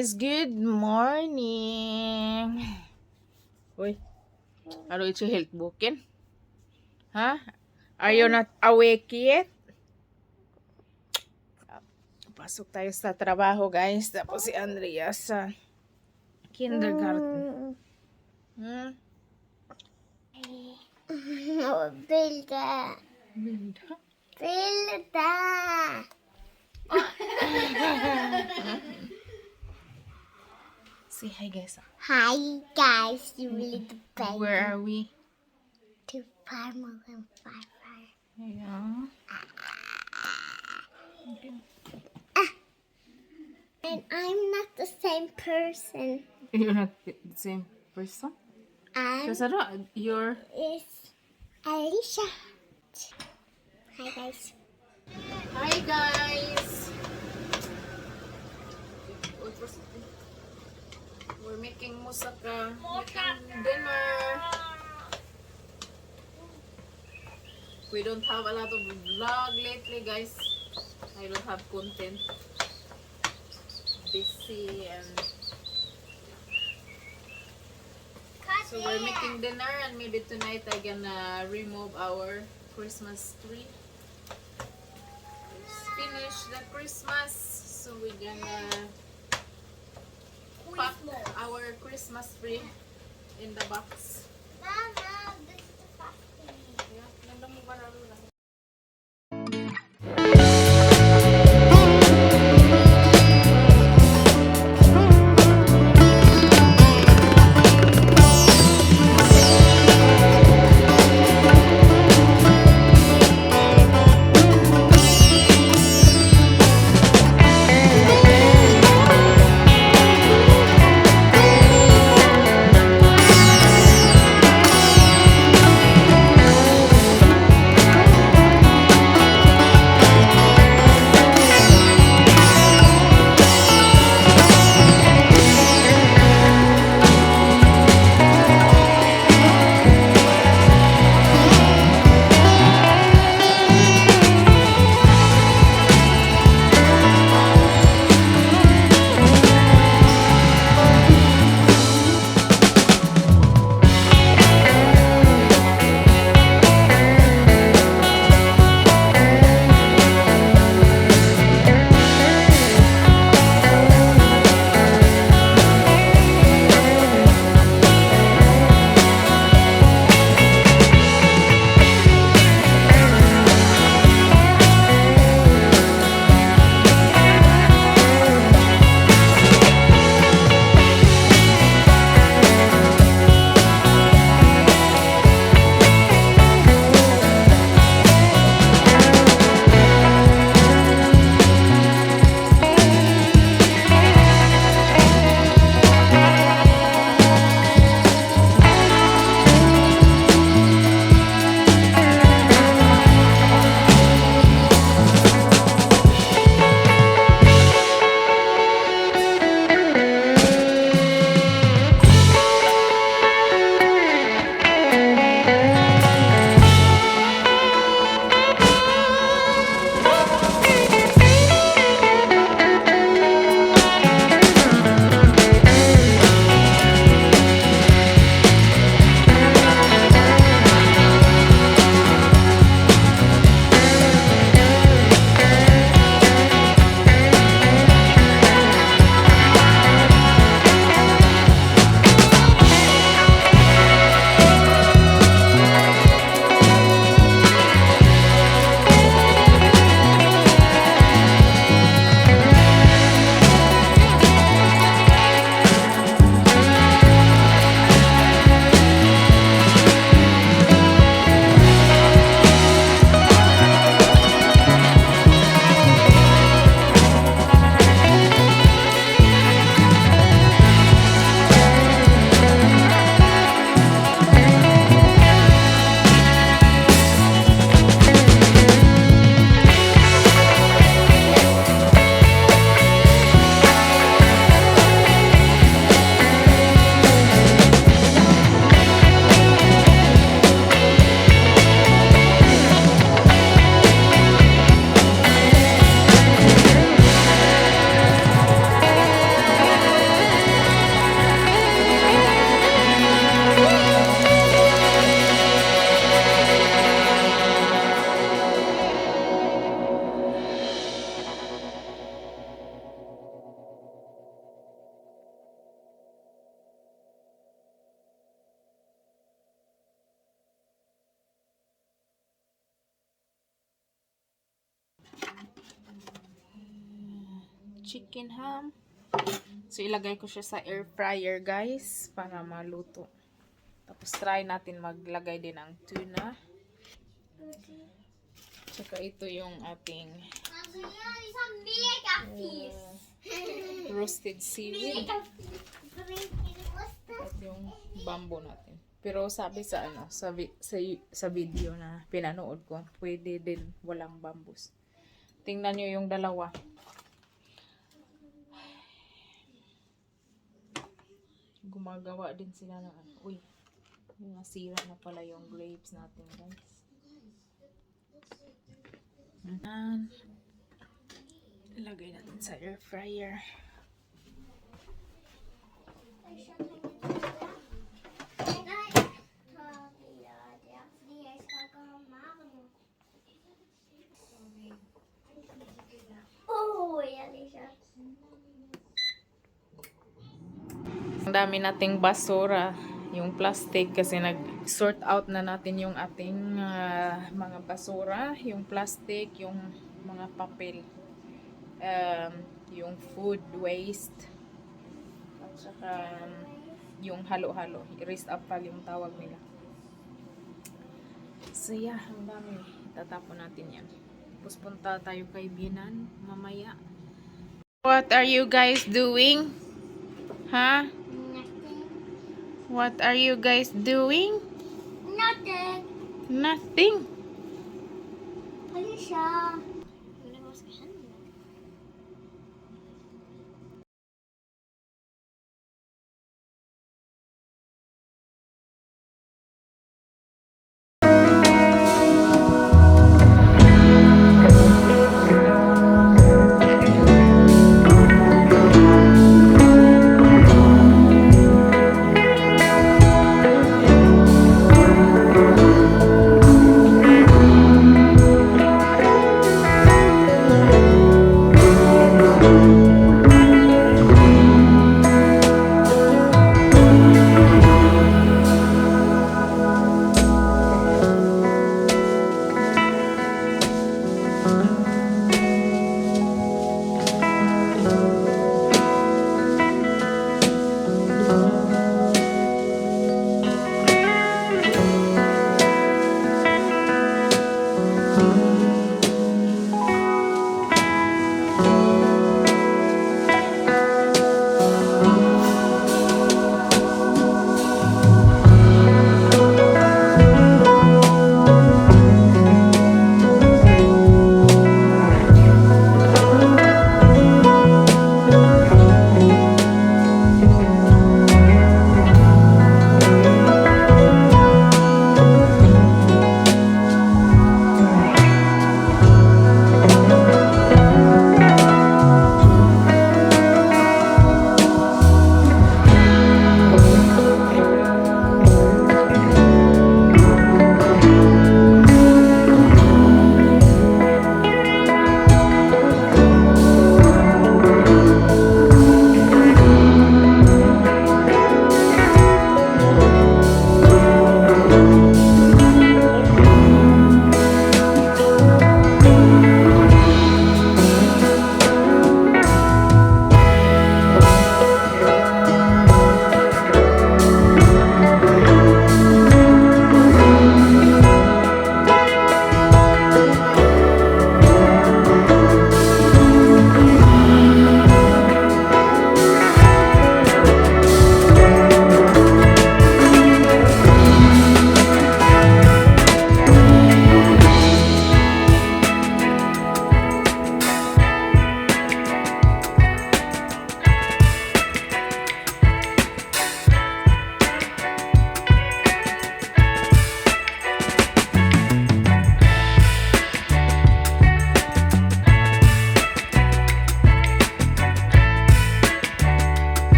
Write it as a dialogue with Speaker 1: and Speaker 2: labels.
Speaker 1: guys, good morning. Uy, ano ito health booking? Ha? Are you not awake yet? Pasok tayo sa trabaho guys. Tapos si Andrea sa kindergarten. Hmm?
Speaker 2: Bilda.
Speaker 1: Bilda?
Speaker 2: Bilda.
Speaker 1: Say hi guys.
Speaker 2: Hi guys, you little baby.
Speaker 1: Where are we?
Speaker 2: To farmer and farmer.
Speaker 1: Yeah.
Speaker 2: And I'm not the same person.
Speaker 1: You're not the same person?
Speaker 2: I'm
Speaker 1: Because I don't, you're...
Speaker 2: is Alicia. Hi guys.
Speaker 1: Hi guys! We're making moussakaand, making dinner. We don't have a lot of vlog lately guys. I don't have content. Busy and... So we're making dinner and maybe tonight I'm gonna remove our Christmas tree. Let's finish the Christmas. So we're gonna pack our Christmas tree in the box.
Speaker 2: Mama, this is the factory.
Speaker 1: Yeah, nandang mo ba lang? chicken ham. So, ilagay ko siya sa air fryer, guys, para maluto. Tapos, try natin maglagay din ng tuna. Tsaka, ito yung ating roasted seaweed. At yung bamboo natin. Pero, sabi sa sa video na pinanood ko, pwede din walang bambus. Tingnan nyo yung dalawa. Gumagawa din sila ng uy, nasira na pala yung grapes natin, guys. And ilagay natin sa air fryer. Ang dami nating basura, yung plastic, kasi nag-sort out na natin yung ating mga basura, yung plastic, yung mga papel, yung food waste, at saka yung halo-halo, rest up pal yung tawag nila. So yeah, ang dami. Tatapon natin yan. Tapos punta tayo kay Binan mamaya. What are you guys doing? Huh?
Speaker 2: Nothing.
Speaker 1: What are you guys doing?
Speaker 2: Nothing.
Speaker 1: Nothing.
Speaker 2: Alicia.